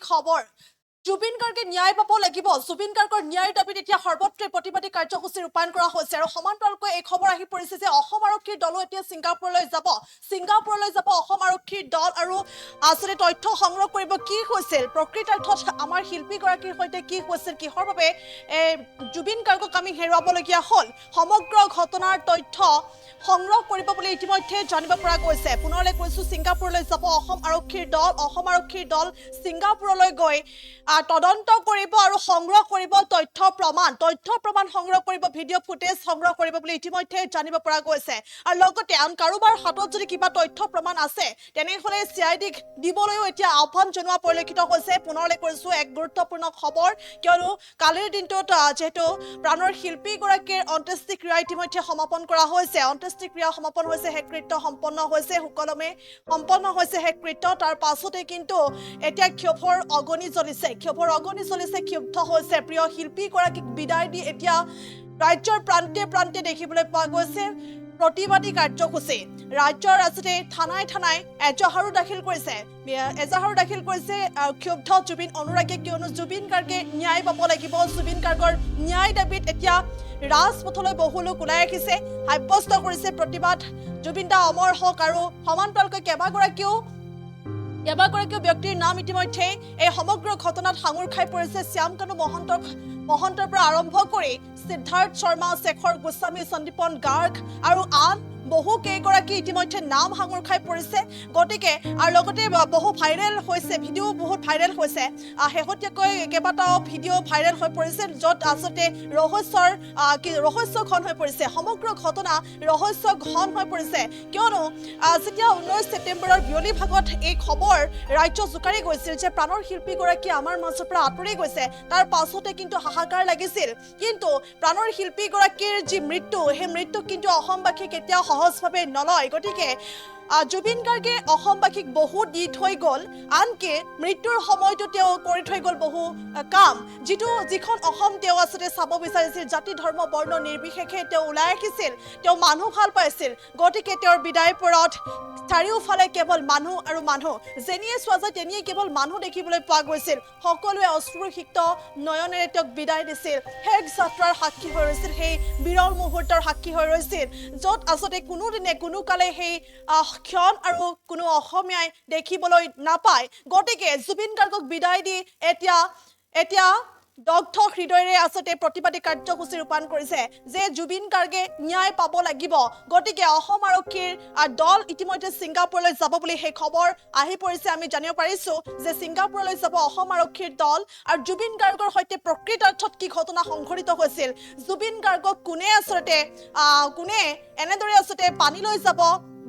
খবৰ জুবিন গাৰ্গে ন্যায় পাব লাগিব জুবিন গাৰ্গৰ ন্যায়ৰ দাবীত এতিয়া সৰ্বত্ৰে প্ৰতিবাদী কাৰ্যসূচী ৰূপায়ণ কৰা হৈছে আৰু সমান্তৰালকৈ এই খবৰ আহি পৰিছে যে অসম আৰক্ষীৰ দলো এতিয়া ছিংগাপুৰলৈ যাব অসম আৰক্ষীৰ দল আৰু আসলে তথ্য সংগ্ৰহ কৰিব কি হৈছিল প্ৰকৃতাৰ্থত আমাৰ শিল্পীগৰাকীৰ সৈতে কি হৈছিল কিহৰ বাবে জুবিন গাৰ্গক আমি হেৰুৱাবলগীয়া হ'ল সমগ্ৰ ঘটনাৰ তথ্য সংগ্ৰহ কৰিব বুলি ইতিমধ্যে জানিব পৰা গৈছে পুনৰলে কৈছো ছিংগাপুৰলৈ যাব অসম আৰক্ষীৰ দল ছিংগাপুৰলৈ গৈ তদন্ত কৰিব আৰু সংগ্ৰহ কৰিব তথ্য প্ৰমাণ সংগ্ৰহ কৰিব ভিডিঅ' ফুটেজ সংগ্ৰহ কৰিব বুলি ইতিমধ্যে জানিব পৰা গৈছে আৰু লগতে আন কাৰোবাৰ হাতত যদি কিবা তথ্য প্ৰমাণ আছে তেনেহলে চিআইডিক দিবলৈও এতিয়া আহ্বান জনোৱা পৰিলক্ষিত হৈছে পুনৰলে কৈছো এক গুৰুত্বপূৰ্ণ খবৰ কিয়নো কালিৰ দিনটোত যেহেতু প্ৰাণৰ শিল্পীগৰাকীৰ অন্ত্যেষ্টিক্ৰিয়া ইতিমধ্যে সমাপন কৰা হৈছে অন্ত্যেষ্টিক্ৰিয়া সমাপন হৈছে শেষকৃত্য সম্পন্ন হৈছে সুকলমে সম্পন্ন হৈছে শেষকৃত্য তাৰ পাছতে কিন্তু এতিয়া ক্ষোভৰ অগনি জ্বলিছে ক্ষুব্ধ হৈছে প্ৰিয় শিল্পীগৰাকীক বিদায় দি এতিয়া ৰাজ্যৰ প্ৰান্তে দেখিবলৈ পোৱা গৈছে প্ৰতিবাদী কাৰ্যসূচী ৰাজ্যৰ ৰাজতে থানাই এজাহাৰো দাখিল কৰিছে ক্ষুব্ধ জুবিন অনুৰাগী কিয়নো জুবিন গাৰ্গে ন্যায় পাব লাগিব জুবিন গাৰ্গৰ ন্যায় দাবীত এতিয়া ৰাজপথলৈ বহু লোক ওলাই আহিছে সাব্যস্ত কৰিছে প্ৰতিবাদ জুবিন দা অমৰ হওক আৰু সমান্তৰালকৈ কেইবাগৰাকীও ব্যক্তিৰ নাম ইতিমধ্যে এই সমগ্ৰ ঘটনাত সাঙুৰ খাই পৰিছে শ্যামকানু মহন্তৰ পৰা আৰম্ভ কৰি সিদ্ধাৰ্থ শৰ্মা শেখৰ গোস্বামী সন্দীপন গাৰ্গ আৰু আন বহু কেইগৰাকী ইতিমধ্যে নাম সাঙুৰ খাই পৰিছে গতিকে আৰু লগতে বহু ভাইৰেল হৈছে ভিডিঅ' বহুত ভাইৰেল হৈছে শেহতীয়াকৈ কেইবাটাও ভিডিঅ' ভাইৰেল হৈ পৰিছে য'ত আচলতে ৰহস্য ঘন হৈ পৰিছে সমগ্ৰ ঘটনা ৰহস্য ঘন হৈ পৰিছে কিয়নো যেতিয়া 19 ছেপ্টেম্বৰৰ বিয়লি ভাগত এই খবৰ ৰাজ্য জোকাৰি গৈছিল যে প্ৰাণৰ শিল্পীগৰাকী আমাৰ মাজৰ পৰা আঁতৰি গৈছে তাৰ পাছতে কিন্তু হাহাকাৰ লাগিছিল কিন্তু প্ৰাণৰ শিল্পীগৰাকীৰ যি মৃত্যু সেই মৃত্যু কিন্তু অসমবাসী কেতিয়াও সহজভাৱে নলয় গতিকে জুবিন গাৰ্গে অসমবাসীক বহু দি থৈ গ'ল আনকি মৃত্যুৰ সময়তো তেওঁ কৰি থৈ গ'ল বহু কাম যিখন অসম তেওঁ আচলতে চাব বিচাৰিছিল জাতি ধৰ্ম বৰ্ণ নিৰ্বিশেষে তেওঁ ওলাই আহিছিল তেওঁ মানুহ ভাল পাইছিল গতিকে তেওঁৰ বিদায় পৰত চাৰিওফালে কেৱল মানুহ আৰু মানুহ যেনিয়ে চোৱা যায় তেনিয়ে কেৱল মানুহ দেখিবলৈ পোৱা গৈছিল সকলোৱে অশ্ৰুসিক্ত নয়নেৰে তেওঁক বিদায় দিছিল শেষ যাত্ৰাৰ সাক্ষী হৈ ৰৈছিল সেই বিৰল মুহূৰ্তৰ সাক্ষী হৈ ৰৈছিল য'ত আচলতে কোনোদিনে কোনো কালে সেই ক্ষণ আৰু কোনো অসমীয়াই দেখিবলৈ নাপায় গতিকে জুবিন গাৰ্গক বিদায় দি এতিয়া দগ্ধ হৃদয়েৰে আচলতে প্ৰতিবাদী কাৰ্যসূচী ৰূপায়ণ কৰিছে যে জুবিন গাৰ্গে ন্যায় পাব লাগিব গতিকে অসম আৰক্ষীৰ দল ইতিমধ্যে ছিংগাপুৰলৈ যাব বুলি সেই খবৰ আহি পৰিছে আমি জানিব পাৰিছো যে ছিংগাপুৰলৈ যাব অসম আৰক্ষীৰ দল আৰু জুবিন গাৰ্গৰ সৈতে প্ৰকৃতাৰ্থত কি ঘটনা সংঘটিত হৈছিল জুবিন গাৰ্গক কোনে এনেদৰে আচলতে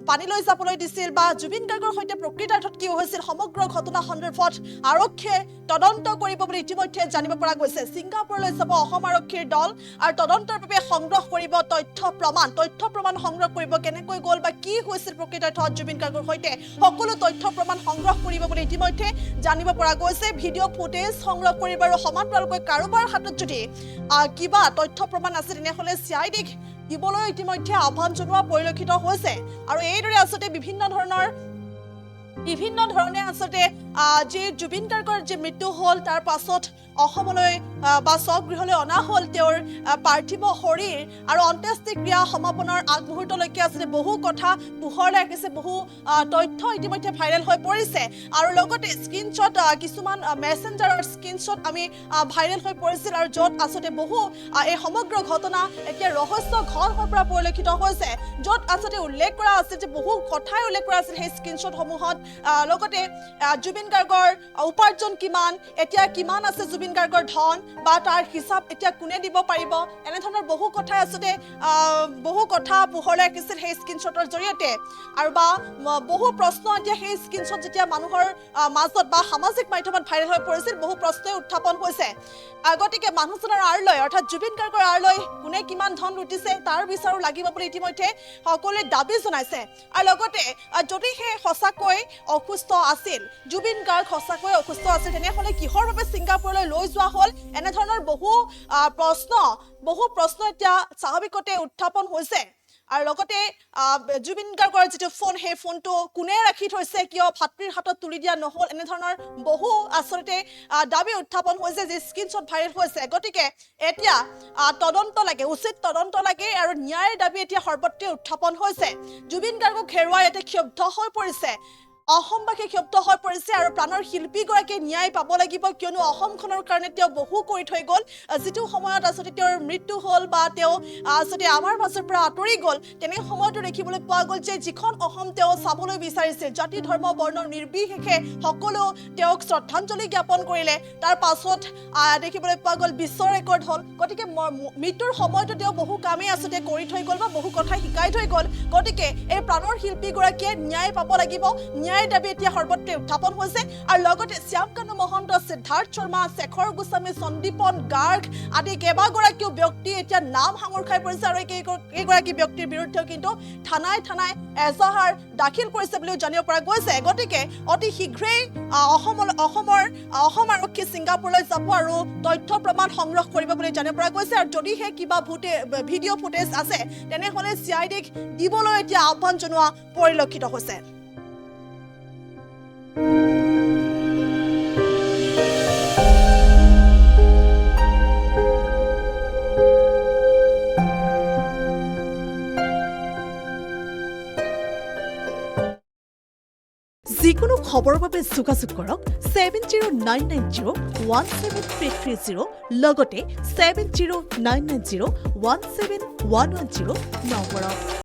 পানীলৈ যাবলৈ দিছিল বা জুবিন গাৰ্গৰ সৈতে প্ৰকৃতাৰ্থত কি হৈছিল সমগ্ৰ ঘটনা সন্দৰ্ভত আৰক্ষীয়ে তদন্ত কৰিব বুলি ইতিমধ্যে জানিব পৰা গৈছে ছিংগাপুৰলৈ যাব অসম আৰক্ষীৰ দল আৰু তদন্তৰ বাবে সংগ্ৰহ কৰিব তথ্য প্ৰমাণ সংগ্ৰহ কৰিব কেনেকৈ গ'ল বা কি হৈছিল প্ৰকৃতাৰ্থত জুবিন গাৰ্গৰ সৈতে সকলো তথ্য প্ৰমাণ সংগ্ৰহ কৰিব বুলি ইতিমধ্যে জানিব পৰা গৈছে ভিডিঅ' ফুটেজ সংগ্ৰহ কৰিব আৰু সমান্তৰালকৈ কাৰোবাৰ হাতত যদি কিবা তথ্য প্ৰমাণ আছে তেনেহ'লে চিআইডিক দিবলৈ ইতিমধ্যে আহ্বান জনোৱা পৰিলক্ষিত হৈছে আৰু এইদৰে আচলতে বিভিন্ন ধৰণে আচলতে যি জুবিন গাৰ্গৰ যি মৃত্যু হ'ল তাৰ পাছত অসমলৈ বা স্বগৃহলৈ অনা হ'ল তেওঁৰ পাৰ্থিৱ শৰীৰ আৰু অন্ত্যেষ্টিক্ৰিয়া সমাপনৰ আগমুহূৰ্তলৈকে আচলতে বহু কথা পোহৰলৈ আহিছে বহু তথ্য ইতিমধ্যে ভাইৰেল হৈ পৰিছে আৰু লগতে স্ক্ৰীনশ্বট কিছুমান মেছেঞ্জাৰৰ স্ক্ৰীনশ্বট আমি ভাইৰেল হৈ পৰিছিল আৰু য'ত আচলতে বহু এই সমগ্ৰ ঘটনা এতিয়া ৰহস্য ঘন হৈ পৰা পৰিলক্ষিত হৈছে য'ত আচলতে উল্লেখ কৰা আছিল যে বহু কথাই উল্লেখ কৰা আছিল সেই স্ক্ৰীনশ্বটসমূহত লগতে জুবিন গাৰ্গৰ উপাৰ্জন কিমান আছে জুবিন গাৰ্গৰ ধন বা তাৰ হিচাপ এতিয়া কোনে দিব পাৰিব এনেধৰণৰ বহু কথা আচলতে বহু কথা পোহৰলৈ আহিছিল সেই স্ক্ৰীনশ্বটৰ জৰিয়তে আৰু বা বহু প্ৰশ্ন এতিয়া সেই স্ক্ৰীনশ্বট যেতিয়া মানুহৰ মাজত বা সামাজিক মাধ্যমত ভাইৰেল হৈ পৰিছিল বহু প্ৰশ্নই উত্থাপন হৈছে গতিকে মানুহজনৰ আঁৰলৈ অৰ্থাৎ জুবিন গাৰ্গৰ আঁৰলৈ কোনে কিমান ধন লুটিছে তাৰ বিচাৰো লাগিব বুলি ইতিমধ্যে সকলোৱে দাবী জনাইছে আৰু লগতে যদিহে সঁচাকৈ অসুস্থ আছিল জুবিন গাৰ্গ সঁচাকৈ অসুস্থ আছিল তেনেহ'লে কিহৰ বাবে ছিংগাপুৰলৈ লৈ যোৱা হ'ল এনেধৰণৰ বহু প্ৰশ্ন এতিয়া স্বাভাৱিকতে উত্থাপন হৈছে আৰু লগতে জুবিন গাৰ্গৰ যিটো ফোন সেই ফোনটো কোনে ৰাখি থৈছে কিয় ভাতৃৰ হাতত তুলি দিয়া নহ'ল এনেধৰণৰ বহু আচলতে দাবী উত্থাপন হৈছে যি স্ক্ৰীনশ্বট ভাইৰেল হৈছে গতিকে এতিয়া তদন্ত লাগে উচিত তদন্ত লাগে আৰু ন্যায়ৰ দাবী এতিয়া সৰ্বত্ৰে উত্থাপন হৈছে জুবিন গাৰ্গক হেৰুৱাই এতিয়া ক্ষুব্ধ হৈ পৰিছে অসমবাসী ক্ষুব্ধ হৈ পৰিছে আৰু প্ৰাণৰ শিল্পীগৰাকীয়ে ন্যায় পাব লাগিব কিয়নো অসমখনৰ কাৰণে তেওঁ বহু কৰি থৈ গ'ল যিটো সময়ত আচলতে তেওঁৰ মৃত্যু হ'ল বা তেওঁ আচলতে আমাৰ মাজৰ পৰা আঁতৰি গ'ল তেনে সময়তো দেখিবলৈ পোৱা গ'ল যে যিখন অসম তেওঁ চাবলৈ বিচাৰিছিল জাতি ধৰ্ম বৰ্ণ নিৰ্বিশেষে সকলো তেওঁক শ্ৰদ্ধাঞ্জলি জ্ঞাপন কৰিলে তাৰ পাছত দেখিবলৈ পোৱা গ'ল বিশ্ব ৰেকৰ্ড হ'ল গতিকে মৃত্যুৰ সময়তো তেওঁ বহু কামেই আচলতে কৰি থৈ গ'ল বা বহু কথা শিকাই থৈ গ'ল গতিকে এই প্ৰাণৰ শিল্পীগৰাকীয়ে ন্যায় পাব লাগিব দাবী এতিয়া সৰ্বত্ৰে উত্থাপন হৈছে আৰু লগতে শ্যামকানু মহন্ত সিদ্ধাৰ্থ শৰ্মা শেখৰ গোস্বামী সন্দীপন গাৰ্গ আদি কেইবাগৰাকীও ব্যক্তি এতিয়া নাম সাঙুৰ খাই পৰিছে আৰু এইগৰাকী ব্যক্তিৰ বিৰুদ্ধে কিন্তু থানাই এজাহাৰ দাখিল কৰিছে বুলিও জানিব পৰা গৈছে গতিকে অতি শীঘ্ৰেই অসম আৰক্ষী ছিংগাপুৰলৈ যাব আৰু তথ্য প্ৰমাণ সংগ্ৰহ কৰিব বুলি জানিব পৰা গৈছে আৰু যদিহে কিবা ভিডিঅ' ফুটেজ আছে তেনেহ'লে CIDক দিবলৈ এতিয়া আহ্বান জনোৱা পৰিলক্ষিত হৈছে যিকোনো খবৰৰ বাবে যোগাযোগ কৰক 7099017330 লগতে 7099017110 নম্বৰত